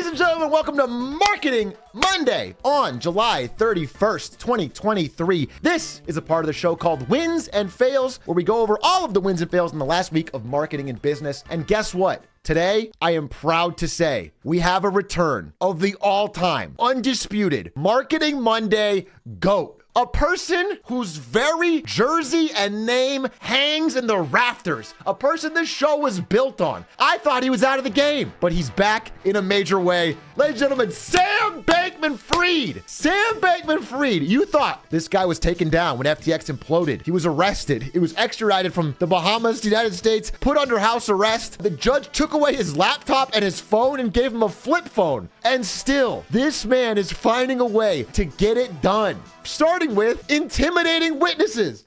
Ladies and gentlemen, welcome to Marketing Monday on July 31st, 2023. This is a part of the show called Wins and Fails, where we go over all of the wins and fails in the last week of marketing and business. And guess what? Today, I am proud to say we have a return of the all-time, undisputed Marketing Monday GOAT. A person whose very jersey and name hangs in the rafters. A person this show was built on. I thought he was out of the game, but he's back in a major way. Ladies and gentlemen, Sam Bankman-Fried. Sam Bankman-Fried. You thought this guy was taken down when FTX imploded. He was arrested. He was extradited from the Bahamas to the United States, put under house arrest. The judge took away his laptop and his phone and gave him a flip phone. And still, this man is finding a way to get it done. Starting with intimidating witnesses.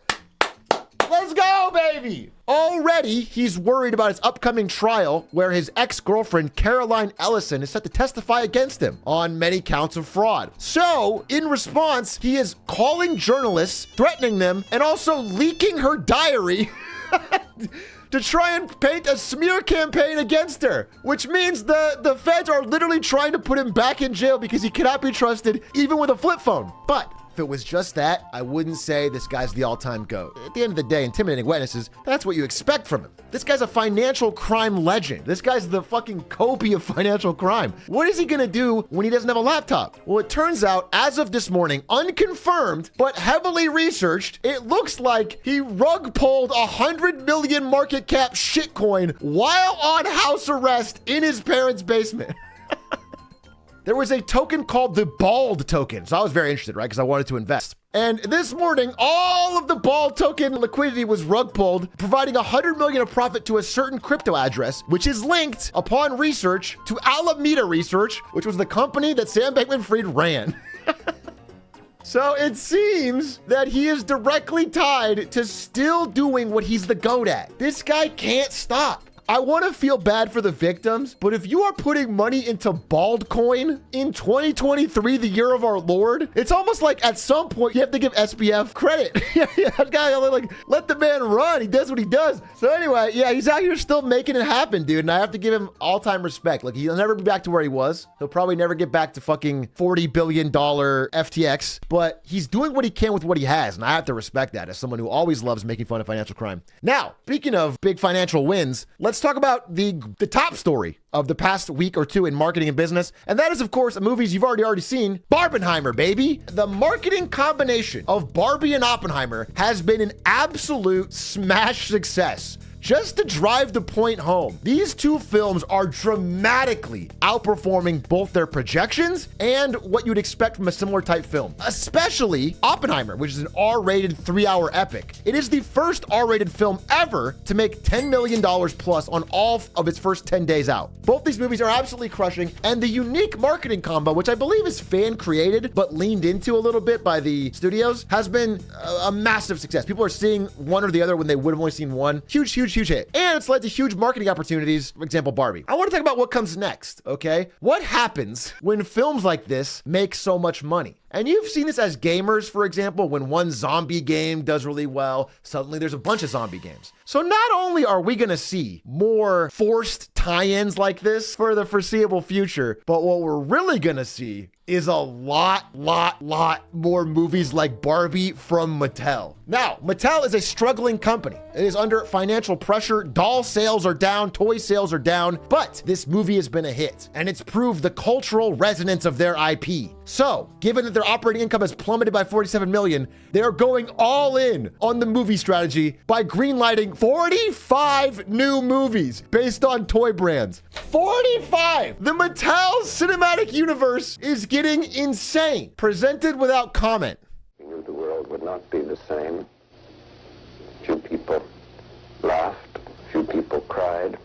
Let's go, baby. Already, he's worried about his upcoming trial where his ex-girlfriend, Caroline Ellison, is set to testify against him on many counts of fraud. So, in response, he is calling journalists, threatening them, and also leaking her diary to try and paint a smear campaign against her, which means the feds are literally trying to put him back in jail because he cannot be trusted even with a flip phone. But if it was just that, I wouldn't say this guy's the all-time GOAT. At the end of the day, intimidating witnesses, that's what you expect from him. This guy's a financial crime legend. This guy's the fucking Kobe of financial crime. What is he gonna do when he doesn't have a laptop? Well, it turns out, as of this morning, unconfirmed, but heavily researched, it looks like he rug pulled 100 million market cap shitcoin while on house arrest in his parents' basement. There was a token called the Bald token. So I was very interested, right? Because I wanted to invest. And this morning, all of the Bald token liquidity was rug pulled, providing 100 million of profit to a certain crypto address, which is linked upon research to Alameda Research, which was the company that Sam Bankman-Fried ran. So it seems that he is directly tied to still doing what he's the GOAT at. This guy can't stop. I want to feel bad for the victims, but if you are putting money into Bald coin in 2023, the year of our Lord, it's almost like at some point you have to give SBF credit. Guy, like, let the man run. He does what he does. So anyway, yeah, he's out here still making it happen, dude. And I have to give him all-time respect. Like, he'll never be back to where he was. He'll probably never get back to fucking $40 billion FTX, but he's doing what he can with what he has. And I have to respect that as someone who always loves making fun of financial crime. Now, speaking of big financial wins, let's talk about the top story of the past week or two in marketing and business. And that is, of course, movies you've already seen. Barbenheimer, baby. The marketing combination of Barbie and Oppenheimer has been an absolute smash success. Just to drive the point home, these two films are dramatically outperforming both their projections and what you'd expect from a similar type film, especially Oppenheimer, which is an R-rated 3-hour epic. It is the first R-rated film ever to make $10 million plus on all of its first 10 days out. Both these movies are absolutely crushing, and the unique marketing combo, which I believe is fan created, but leaned into a little bit by the studios, has been a massive success. People are seeing one or the other when they would have only seen one. Huge hit. And it's led to huge marketing opportunities, for example, Barbie. I want to talk about what comes next, okay? What happens when films like this make so much money? And you've seen this as gamers, for example, when one zombie game does really well, suddenly there's a bunch of zombie games. So not only are we gonna see more forced tie-ins like this for the foreseeable future, but what we're really gonna see is a lot more movies like Barbie from Mattel. Now, Mattel is a struggling company. It is under financial pressure. Doll sales are down, toy sales are down, but this movie has been a hit, and it's proved the cultural resonance of their IP. So, given that their operating income has plummeted by 47 million, they're going all in on the movie strategy by greenlighting 45 new movies based on toy brands. 45! The Mattel cinematic universe is getting insane. Presented without comment. We knew the world would not be the same. Few people laughed, few people cried.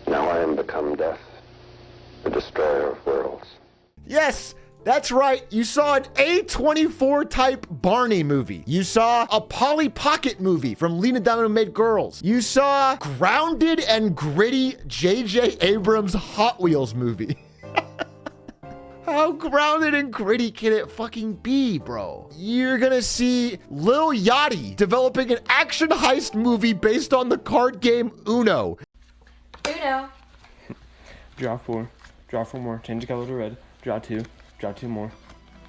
Now I am become death, the destroyer of worlds. Yes! That's right. You saw an A24 type Barney movie. You saw a Polly Pocket movie from Lena Dunham Who Made Girls. You saw grounded and gritty J.J. Abrams Hot Wheels movie. How grounded and gritty can it fucking be, bro? You're gonna see Lil Yachty developing an action heist movie based on the card game Uno. Uno. Draw 4. Draw 4 more. Change the color to red. Draw 2. Draw 2 more.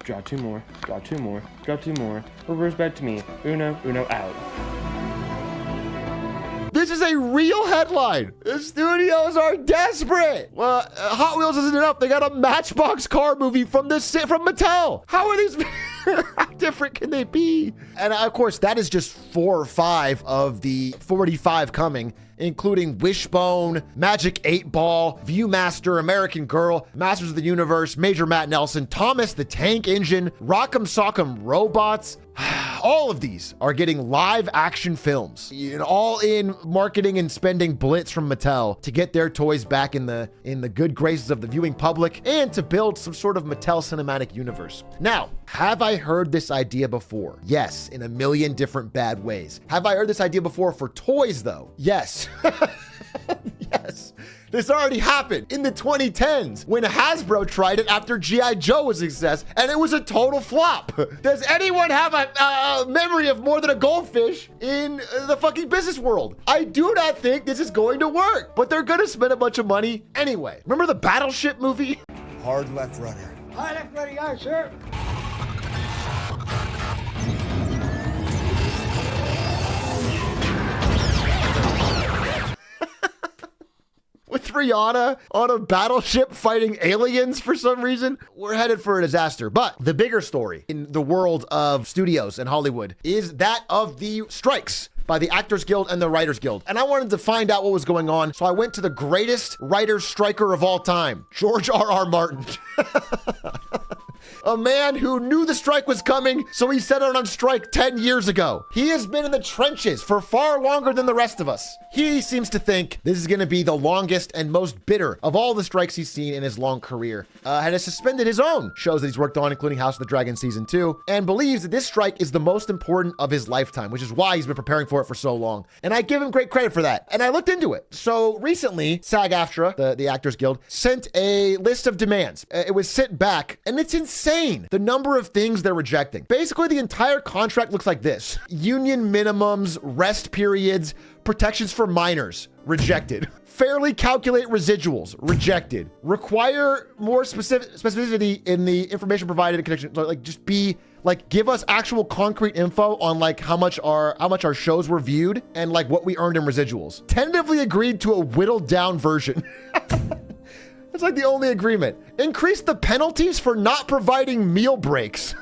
Draw 2 more. Draw 2 more. Draw 2 more. Reverse back to me. Uno, uno, out. This is a real headline. The studios are desperate. Hot Wheels isn't enough. They got a Matchbox car movie from Mattel. How are these? How different can they be? And of course, that is just 4 or 5 of the 45 coming, including Wishbone, Magic 8 Ball, Viewmaster, American Girl, Masters of the Universe, Major Matt Nelson, Thomas the Tank Engine, Rock'em Sock'em Robots. All of these are getting live action films, all in marketing and spending blitz from Mattel to get their toys back in the good graces of the viewing public and to build some sort of Mattel cinematic universe. Now, have I heard this idea before? Yes, in a million different bad ways. Have I heard this idea before for toys though? Yes. Yes. This already happened in the 2010s when Hasbro tried it after G.I. Joe was a success, and it was a total flop. Does anyone have a memory of more than a goldfish in the fucking business world? I do not think this is going to work, but they're going to spend a bunch of money anyway. Remember the Battleship movie? Hard left rudder. Hard left rudder, aye, sir. With Rihanna on a battleship fighting aliens for some reason, we're headed for a disaster. But the bigger story in the world of studios and Hollywood is that of the strikes by the Actors Guild and the Writers Guild. And I wanted to find out what was going on, so I went to the greatest writer striker of all time, George R.R. Martin. A man who knew the strike was coming, so he set out on strike 10 years ago. He has been in the trenches for far longer than the rest of us. He seems to think this is going to be the longest and most bitter of all the strikes he's seen in his long career. And has suspended his own shows that he's worked on, including House of the Dragon Season 2, and believes that this strike is the most important of his lifetime, which is why he's been preparing for it for so long. And I give him great credit for that. And I looked into it. So recently, SAG-AFTRA, the Actors Guild, sent a list of demands. It was sent back, and it's insane. The number of things they're rejecting. Basically, the entire contract looks like this. Union minimums, rest periods, protections for minors, rejected. Fairly calculate residuals, rejected. Require more specificity in the information provided in connection. Like, just be like, give us actual concrete info on like how much our shows were viewed and like what we earned in residuals. Tentatively agreed to a whittled down version. It's like the only agreement. Increase the penalties for not providing meal breaks.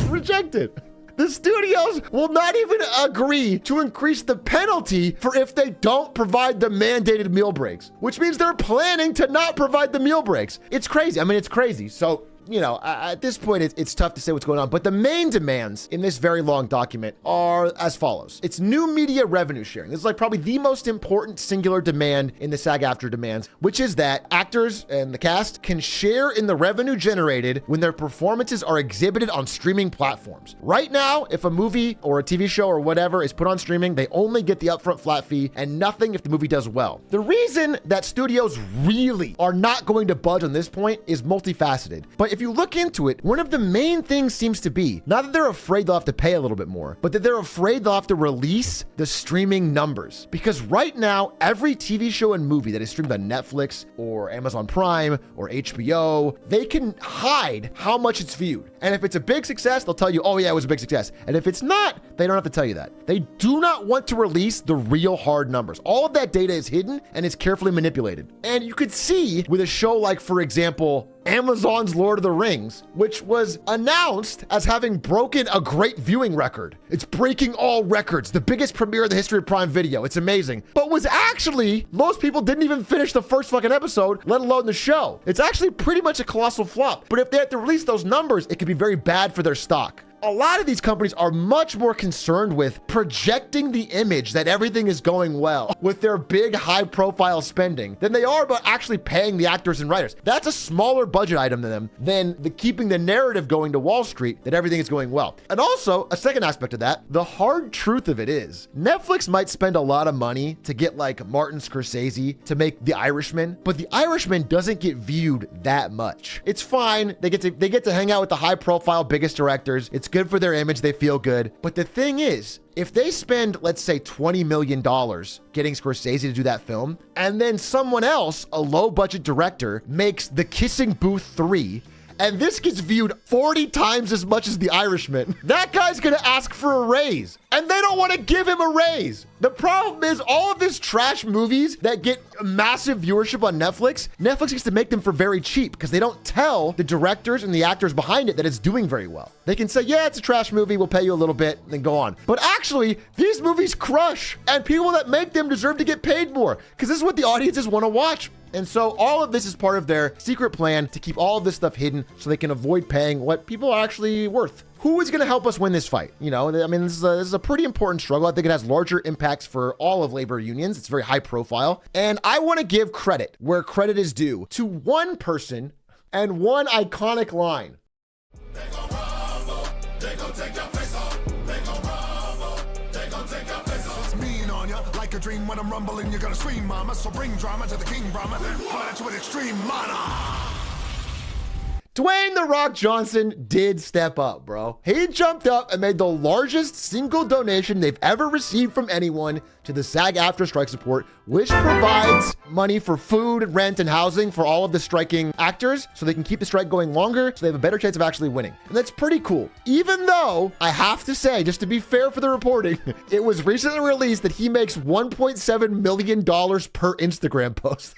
Rejected. The studios will not even agree to increase the penalty for if they don't provide the mandated meal breaks, which means they're planning to not provide the meal breaks. It's crazy. I mean, it's crazy. So, at this point, it's tough to say what's going on. But the main demands in this very long document are as follows. It's new media revenue sharing. This is like probably the most important singular demand in the SAG-AFTRA demands, which is that actors and the cast can share in the revenue generated when their performances are exhibited on streaming platforms. Right now, if a movie or a TV show or whatever is put on streaming, they only get the upfront flat fee and nothing if the movie does well. The reason that studios really are not going to budge on this point is multifaceted. But if you look into it, one of the main things seems to be not that they're afraid they'll have to pay a little bit more, but that they're afraid they'll have to release the streaming numbers. Because right now, every TV show and movie that is streamed on Netflix or Amazon Prime or HBO, they can hide how much it's viewed. And if it's a big success, they'll tell you, oh yeah, it was a big success. And if it's not, they don't have to tell you that. They do not want to release the real hard numbers. All of that data is hidden and it's carefully manipulated. And you could see with a show like, for example, Amazon's Lord of the Rings, which was announced as having broken a great viewing record. It's breaking all records, the biggest premiere in the history of Prime Video. It's amazing. But was actually, most people didn't even finish the first fucking episode, let alone the show. It's actually pretty much a colossal flop. But if they have to release those numbers, it could be very bad for their stock. A lot of these companies are much more concerned with projecting the image that everything is going well with their big high profile spending than they are about actually paying the actors and writers. That's a smaller budget item to them than the keeping the narrative going to Wall Street that everything is going well. And also a second aspect of that, the hard truth of it is Netflix might spend a lot of money to get like Martin Scorsese to make The Irishman, but The Irishman doesn't get viewed that much. It's fine. They get to hang out with the high profile biggest directors. It's good for their image. They feel good. But the thing is, if they spend, let's say, $20 million getting Scorsese to do that film, and then someone else, a low-budget director, makes The Kissing Booth 3, and this gets viewed 40 times as much as The Irishman, that guy's gonna ask for a raise. And they don't want to give him a raise. The problem is all of these trash movies that get massive viewership on Netflix gets to make them for very cheap because they don't tell the directors and the actors behind it that it's doing very well. They can say, yeah, it's a trash movie, we'll pay you a little bit, and then go on. But actually, these movies crush, and people that make them deserve to get paid more because this is what the audiences want to watch. And so all of this is part of their secret plan to keep all of this stuff hidden so they can avoid paying what people are actually worth. Who is going to help us win this fight? You know, I mean, this is a pretty important struggle. I think it has larger impacts for all of labor unions. It's very high profile. And I want to give credit where credit is due to one person and one iconic line. They gon' rumble, they gon' take your face off. They gon' rumble, they gon' take your face off. It's mean on ya, like a dream when I'm rumbling. You're gonna scream, mama. So bring drama to the king, Brahma. Then come at you with extreme mana. Dwayne "The Rock" Johnson did step up, bro. He jumped up and made the largest single donation they've ever received from anyone to the SAG-AFTRA strike support, which provides money for food, rent, and housing for all of the striking actors so they can keep the strike going longer so they have a better chance of actually winning. And that's pretty cool. Even though, I have to say, just to be fair for the reporting, it was recently released that he makes $1.7 million per Instagram post.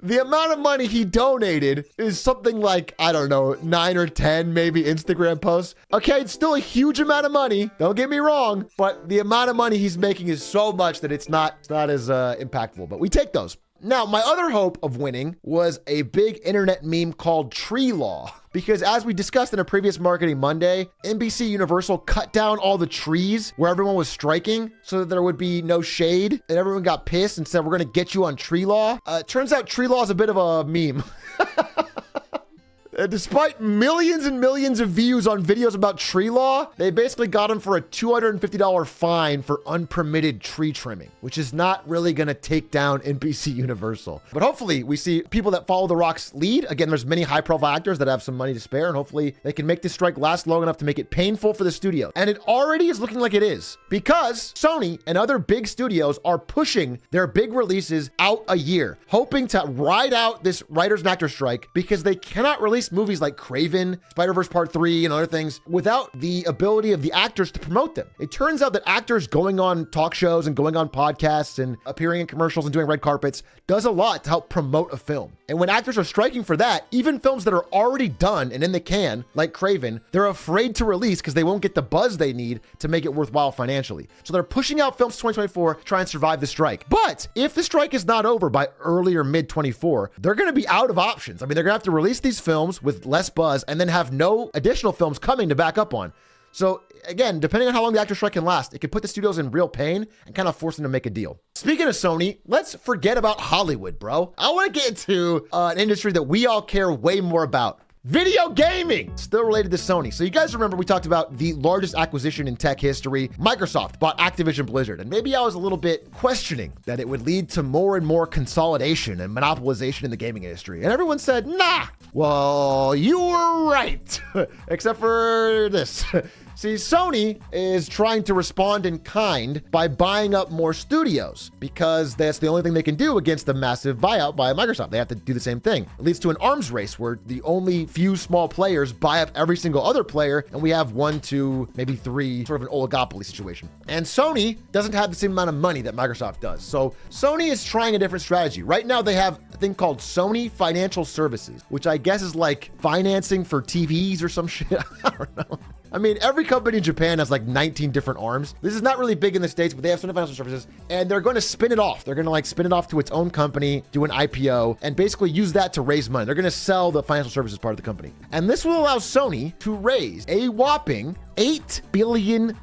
The amount of money he donated is something like, I don't know, 9 or 10 maybe Instagram posts. Okay, it's still a huge amount of money. Don't get me wrong, but the amount of money he's making is so much that it's not as impactful, but we take those. Now, my other hope of winning was a big internet meme called Tree Law. Because as we discussed in a previous Marketing Monday, NBC Universal cut down all the trees where everyone was striking so that there would be no shade. And everyone got pissed and said, we're going to get you on Tree Law. Turns out Tree Law is a bit of a meme. Despite millions and millions of views on videos about tree law, they basically got him for a $250 fine for unpermitted tree trimming, which is not really going to take down NBC Universal. But hopefully we see people that follow The Rock's lead. Again, there's many high-profile actors that have some money to spare, and hopefully they can make this strike last long enough to make it painful for the studio. And it already is looking like it is, because Sony and other big studios are pushing their big releases out a year, hoping to ride out this writers and actors strike because they cannot release movies like Kraven, Spider-Verse Part 3, and other things without the ability of the actors to promote them. It turns out that actors going on talk shows and going on podcasts and appearing in commercials and doing red carpets does a lot to help promote a film. And when actors are striking for that, even films that are already done and in the can, like Kraven, they're afraid to release because they won't get the buzz they need to make it worthwhile financially. So they're pushing out films to 2024 to try and survive the strike. But if the strike is not over by early or mid 24, they're going to be out of options. I mean, they're going to have to release these films with less buzz and then have no additional films coming to back up on. So again, depending on how long the actor strike can last, it could put the studios in real pain and kind of force them to make a deal. Speaking of Sony, let's forget about Hollywood, bro. I want to get into an industry that we all care way more about. Video gaming, still related to Sony. So you guys remember we talked about the largest acquisition in tech history. Microsoft bought Activision Blizzard, and maybe I was a little bit questioning that it would lead to more and more consolidation and monopolization in the gaming industry. And everyone said, nah. Well, you were right, except for this. See, Sony is trying to respond in kind by buying up more studios because that's the only thing they can do against the massive buyout by Microsoft. They have to do the same thing. It leads to an arms race where the only few small players buy up every single other player, and we have 1, 2, maybe 3, sort of an oligopoly situation. And Sony doesn't have the same amount of money that Microsoft does. So Sony is trying a different strategy. Right now, they have a thing called Sony Financial Services, which I guess is like financing for TVs or some shit. I don't know. I mean, every company in Japan has like 19 different arms. This is not really big in the States, but they have Sony Financial Services, and they're going to spin it off. They're going to like spin it off to its own company, do an IPO, and basically use that to raise money. They're going to sell the financial services part of the company. And this will allow Sony to raise a whopping $8 billion.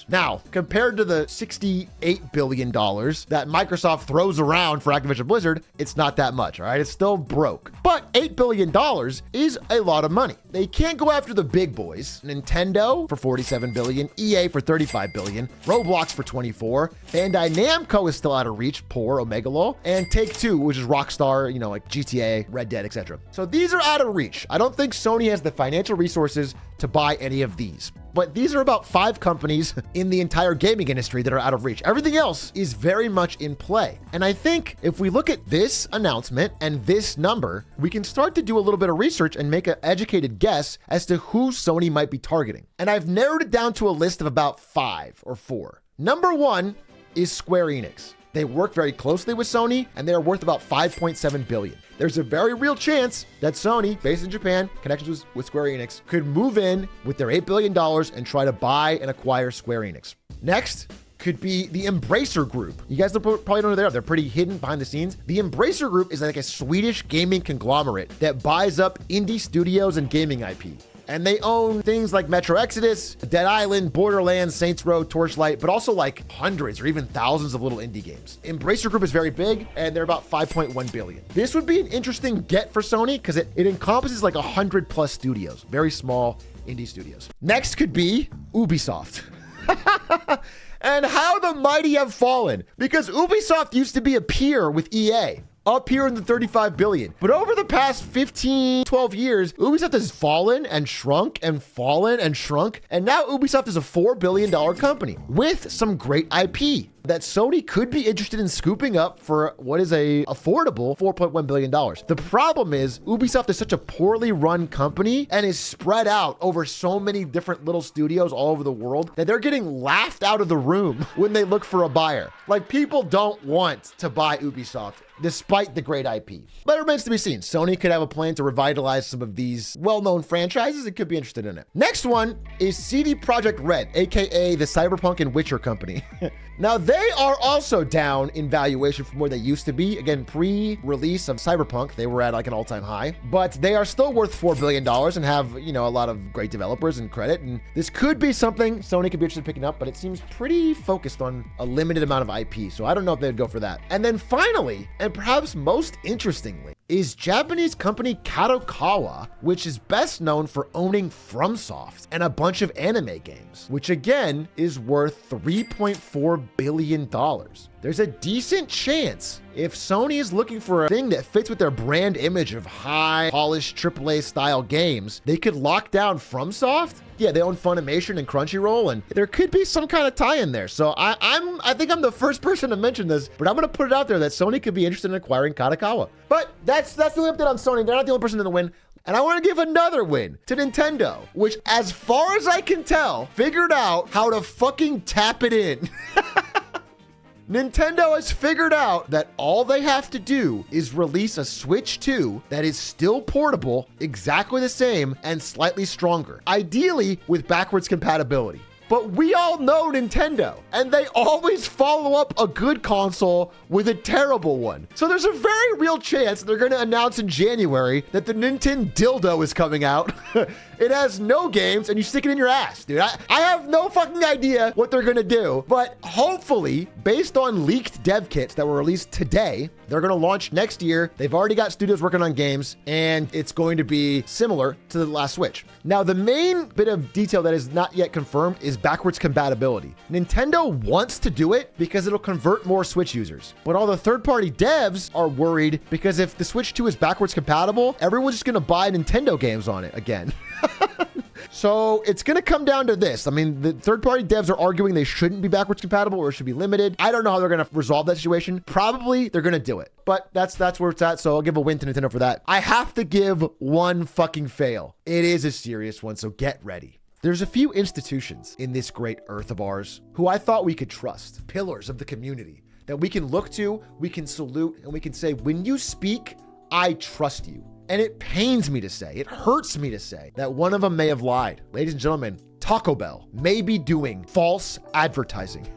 Now, compared to the $68 billion that Microsoft throws around for Activision Blizzard, it's not that much, all right? It's still broke. But $8 billion is a lot of money. They can't go after the big boys. Nintendo for $47 billion, EA for $35 billion, Roblox for $24, Bandai Namco is still out of reach, poor Omegalol, and Take-Two, which is Rockstar, you know, like GTA, Red Dead, etc. So these are out of reach. I don't think Sony has the financial resources to buy any of these. But these are about 5 companies in the entire gaming industry that are out of reach. Everything else is very much in play. And I think if we look at this announcement and this number, we can start to do a little bit of research and make an educated guess as to who Sony might be targeting. And I've narrowed it down to a list of about 5 or 4. Number 1 is Square Enix. They work very closely with Sony, and they are worth about $5.7 billion. There's a very real chance that Sony, based in Japan, connections with Square Enix, could move in with their $8 billion and try to buy and acquire Square Enix. Next could be the Embracer Group. You guys probably don't know who they are. They're pretty hidden behind the scenes. The Embracer Group is like a Swedish gaming conglomerate that buys up indie studios and gaming IP. And they own things like Metro Exodus, Dead Island, Borderlands, Saints Row, Torchlight, but also like hundreds or even thousands of little indie games. Embracer Group is very big, and they're about $5.1 billion. This would be an interesting get for Sony because it encompasses like 100 plus studios, very small indie studios. Next could be Ubisoft. And how the mighty have fallen, because Ubisoft used to be a peer with EA. Up here in the $35 billion. But over the past 15, 12 years, Ubisoft has fallen and shrunk and fallen and shrunk. And now Ubisoft is a $4 billion company with some great IP that Sony could be interested in scooping up for what is a affordable $4.1 billion. The problem is Ubisoft is such a poorly run company and is spread out over so many different little studios all over the world that they're getting laughed out of the room when they look for a buyer. Like, people don't want to buy Ubisoft despite the great IP. But it remains to be seen. Sony could have a plan to revitalize some of these well-known franchises and could be interested in it. Next one is CD Projekt Red, aka the Cyberpunk and Witcher company. Now, they are also down in valuation from where they used to be. Again, pre-release of Cyberpunk, they were at like an all-time high, but they are still worth $4 billion and have, you know, a lot of great developers and credit. And this could be something Sony could be interested in picking up, but it seems pretty focused on a limited amount of IP. So I don't know if they'd go for that. And then finally, and perhaps most interestingly, is Japanese company Kadokawa, which is best known for owning FromSoft and a bunch of anime games, which again is worth $3.4 billion. There's a decent chance if Sony is looking for a thing that fits with their brand image of high-polished AAA style games, they could lock down FromSoft. Yeah, they own Funimation and Crunchyroll, and there could be some kind of tie-in there. So I think I'm the first person to mention this, but I'm going to put it out there that Sony could be interested in acquiring Kadokawa. But that's the only update on Sony. They're not the only person to win. And I want to give another win to Nintendo, which, as far as I can tell, figured out how to fucking tap it in. Nintendo has figured out that all they have to do is release a Switch 2 that is still portable, exactly the same, and slightly stronger, ideally with backwards compatibility. But we all know Nintendo, and they always follow up a good console with a terrible one. So there's a very real chance they're going to announce in January that the Nintendo Dildo is coming out. It has no games, and you stick it in your ass, dude. I have no fucking idea what they're going to do, but hopefully, based on leaked dev kits that were released today, they're going to launch next year. They've already got studios working on games, and it's going to be similar to the last Switch. Now, the main bit of detail that is not yet confirmed is backwards compatibility. Nintendo wants to do it because it'll convert more Switch users, but all the third-party devs are worried because if the Switch 2 is backwards compatible, everyone's just going to buy Nintendo games on it again. So it's going to come down to this. I mean, the third-party devs are arguing they shouldn't be backwards compatible or it should be limited. I don't know how they're going to resolve that situation. Probably they're going to do it, but that's where it's at. So I'll give a win to Nintendo for that. I have to give one fucking fail. It is a serious one, so get ready. There's a few institutions in this great earth of ours who I thought we could trust, pillars of the community that we can look to, we can salute, and we can say, when you speak, I trust you. And it pains me to say, it hurts me to say that one of them may have lied. Ladies and gentlemen, Taco Bell may be doing false advertising.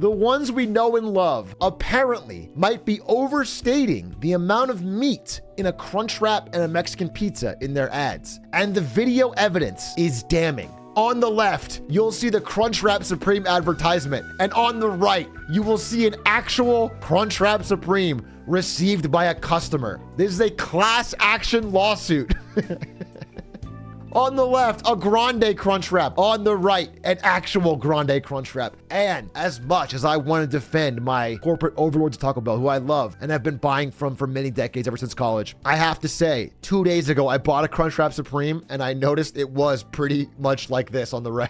the ones we know and love, apparently might be overstating the amount of meat in a Crunchwrap and a Mexican pizza in their ads. And the video evidence is damning. On the left, you'll see the Crunchwrap Supreme advertisement. And on the right, you will see an actual Crunchwrap Supreme received by a customer. This is a class action lawsuit. On the left, a Grande Crunchwrap. On the right, an actual Grande Crunchwrap. And as much as I want to defend my corporate overlords at Taco Bell, who I love and have been buying from for many decades, ever since college, I have to say, 2 days ago, I bought a Crunchwrap Supreme and I noticed it was pretty much like this on the right.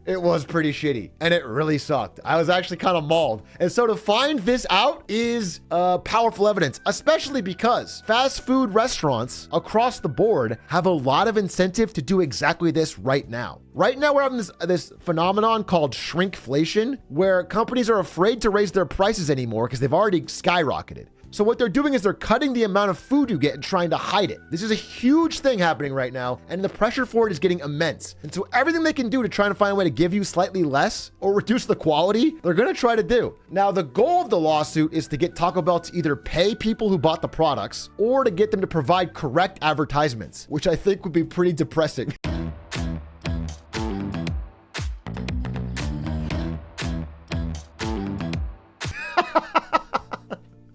It was pretty shitty and it really sucked. I was actually kind of mauled. And so to find this out is powerful evidence, especially because fast food restaurants across the board have a lot of incentive to do exactly this right now. Right now, we're having this phenomenon called shrinkflation, where companies are afraid to raise their prices anymore because they've already skyrocketed. So what they're doing is they're cutting the amount of food you get and trying to hide it. This is a huge thing happening right now, and the pressure for it is getting immense. And so everything they can do to try and find a way to give you slightly less or reduce the quality, they're gonna try to do. Now, the goal of the lawsuit is to get Taco Bell to either pay people who bought the products or to get them to provide correct advertisements, which I think would be pretty depressing.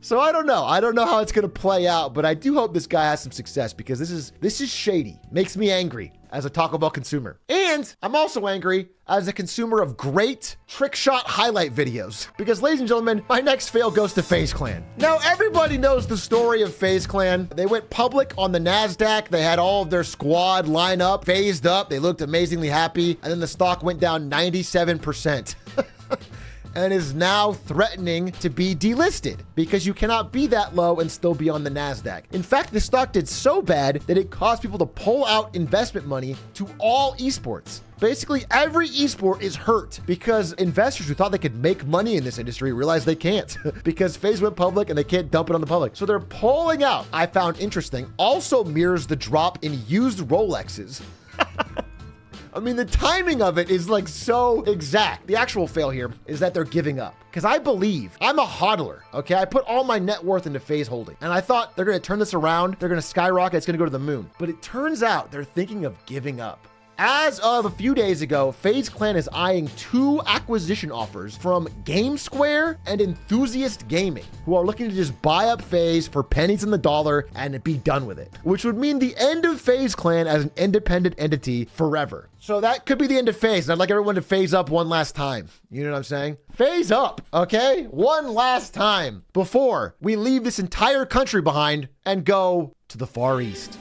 So I don't know. I don't know how it's going to play out, but I do hope this guy has some success because this is shady. Makes me angry as a Taco Bell consumer. And I'm also angry as a consumer of great trick shot highlight videos. Because ladies and gentlemen, my next fail goes to FaZe Clan. Now, everybody knows the story of FaZe Clan. They went public on the NASDAQ. They had all of their squad line up, phased up. They looked amazingly happy. And then the stock went down 97%. And is now threatening to be delisted because you cannot be that low and still be on the NASDAQ. In fact, the stock did so bad that it caused people to pull out investment money to all esports. Basically, every esport is hurt because investors who thought they could make money in this industry realize they can't because FaZe went public and they can't dump it on the public. So they're pulling out. I found interesting. Also mirrors the drop in used Rolexes. I mean, the timing of it is like so exact. The actual fail here is that they're giving up. Because I believe, I'm a hodler, okay? I put all my net worth into FaZe holding. And I thought they're gonna turn this around, they're gonna skyrocket, it's gonna go to the moon. But it turns out they're thinking of giving up. As of a few days ago, FaZe Clan is eyeing 2 acquisition offers from GameSquare and Enthusiast Gaming, who are looking to just buy up FaZe for pennies on the dollar and be done with it, which would mean the end of FaZe Clan as an independent entity forever. So that could be the end of FaZe. And I'd like everyone to phase up one last time. You know what I'm saying? Phase up, okay? One last time before we leave this entire country behind and go to the Far East.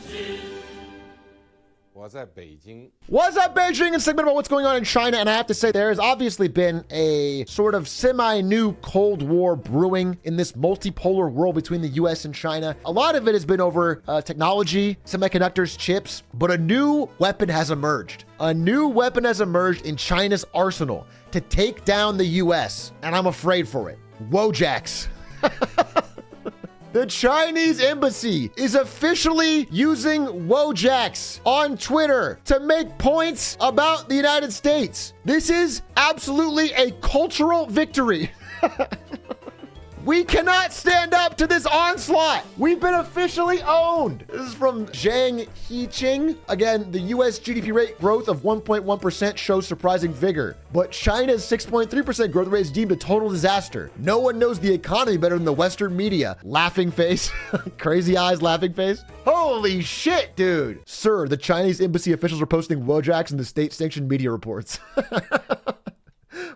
Wazzup Beijing. Wazzup Beijing, a segment about what's going on in China. And I have to say, there has obviously been a sort of semi-new Cold War brewing in this multipolar world between the US and China. A lot of it has been over technology, semiconductors, chips, but a new weapon has emerged. A new weapon has emerged in China's arsenal to take down the US. And I'm afraid for it. Wojaks. The Chinese embassy is officially using Wojaks on Twitter to make points about the United States. This is absolutely a cultural victory. We cannot stand up to this onslaught. We've been officially owned. This is from Zhang Heqing. Again, the US GDP rate growth of 1.1% shows surprising vigor, but China's 6.3% growth rate is deemed a total disaster. No one knows the economy better than the Western media. Laughing face, crazy eyes, laughing face. Holy shit, dude. Sir, the Chinese embassy officials are posting Wojaks in the state-sanctioned media reports.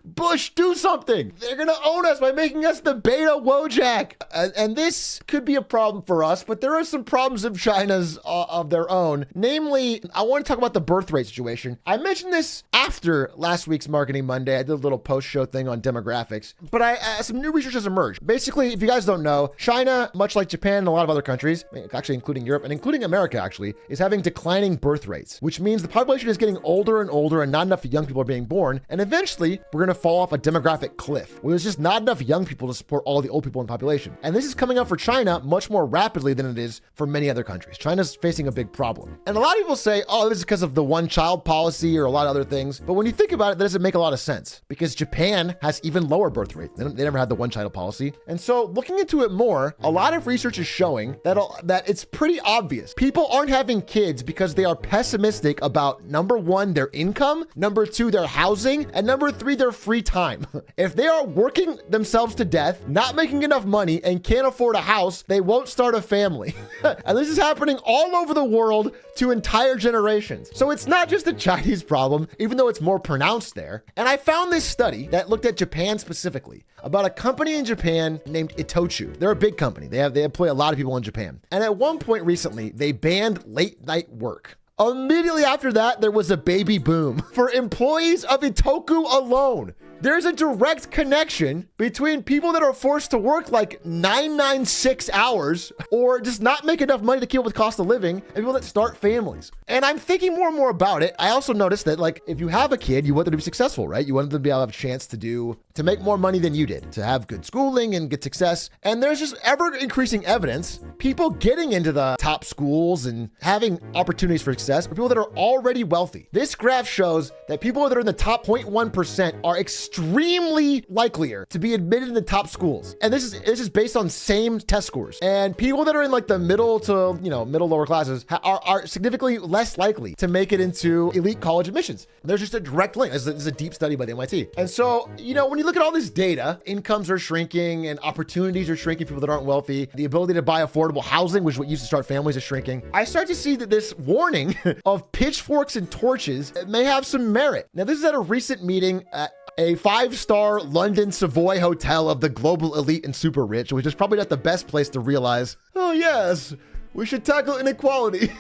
Bush, do something. They're going to own us by making us the beta Wojak. And this could be a problem for us, but there are some problems of China's of their own. Namely, I want to talk about the birth rate situation. I mentioned this after last week's Marketing Monday. I did a little post-show thing on demographics, but some new research has emerged. Basically, if you guys don't know, China, much like Japan and a lot of other countries, actually including Europe and including America actually, is having declining birth rates, which means the population is getting older and older and not enough young people are being born. And eventually, we're going to fall fall off a demographic cliff, where there's just not enough young people to support all the old people in the population. And this is coming up for China much more rapidly than it is for many other countries. China's facing a big problem. And a lot of people say, oh, this is because of the one-child policy or a lot of other things. But when you think about it, that doesn't make a lot of sense, because Japan has even lower birth rates. They never had the one-child policy. And so looking into it more, a lot of research is showing that it's pretty obvious. People aren't having kids because they are pessimistic about, number one, their income, number two, their housing, and number three, their free time. If they are working themselves to death, not making enough money, and can't afford a house, they won't start a family. And this is happening all over the world to entire generations. So it's not just a Chinese problem, even though it's more pronounced there. And I found this study that looked at Japan specifically, about a company in Japan named Itochu. They're a big company. They employ a lot of people in Japan. And at one point recently, they banned late night work. Immediately after that, there was a baby boom for employees of Itochu alone. There's a direct connection between people that are forced to work like 996 hours or just not make enough money to keep up with cost of living, and people that start families. And I'm thinking more and more about it. I also noticed that, like, if you have a kid, you want them to be successful, right? You want them to be able to have a chance to make more money than you did, to have good schooling and good success. And there's just ever increasing evidence, people getting into the top schools and having opportunities for success are people that are already wealthy. This graph shows that people that are in the top 0.1% are extremely likelier to be admitted in the top schools. And this is based on same test scores. And people that are in like the middle to, middle lower classes are significantly less likely to make it into elite college admissions. There's just a direct link. This is a deep study by the MIT. And so, when you look at all this data, incomes are shrinking and opportunities are shrinking, people that aren't wealthy, the ability to buy affordable housing, which is what used to start families, is shrinking. I start to see that this warning of pitchforks and torches may have some merit. Now, this is at a recent meeting at a 5-star London Savoy hotel of the global elite and super rich, which is probably not the best place to realize, oh yes, we should tackle inequality.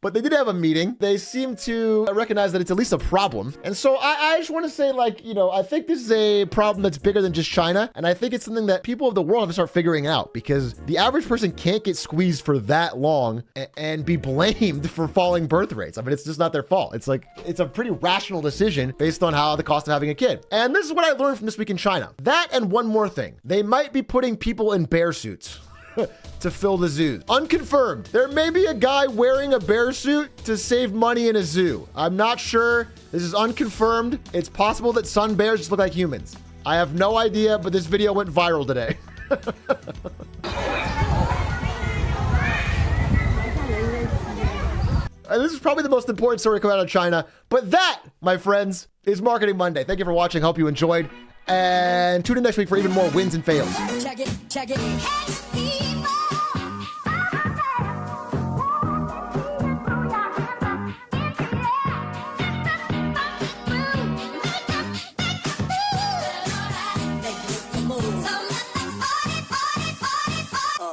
But they did have a meeting. They seem to recognize that it's at least a problem. And so I just want to say, I think this is a problem that's bigger than just China. And I think it's something that people of the world have to start figuring out, because the average person can't get squeezed for that long and be blamed for falling birth rates. I mean, it's just not their fault. It's a pretty rational decision based on how the cost of having a kid. And this is what I learned from this week in China. That and one more thing. They might be putting people in bear suits to fill the zoos. Unconfirmed. There may be a guy wearing a bear suit to save money in a zoo. I'm not sure. This is unconfirmed. It's possible that sun bears just look like humans. I have no idea, but this video went viral today. And this is probably the most important story coming out of China. But that, my friends, is Marketing Monday. Thank you for watching. Hope you enjoyed. And tune in next week for even more wins and fails. Check it. Hey, people.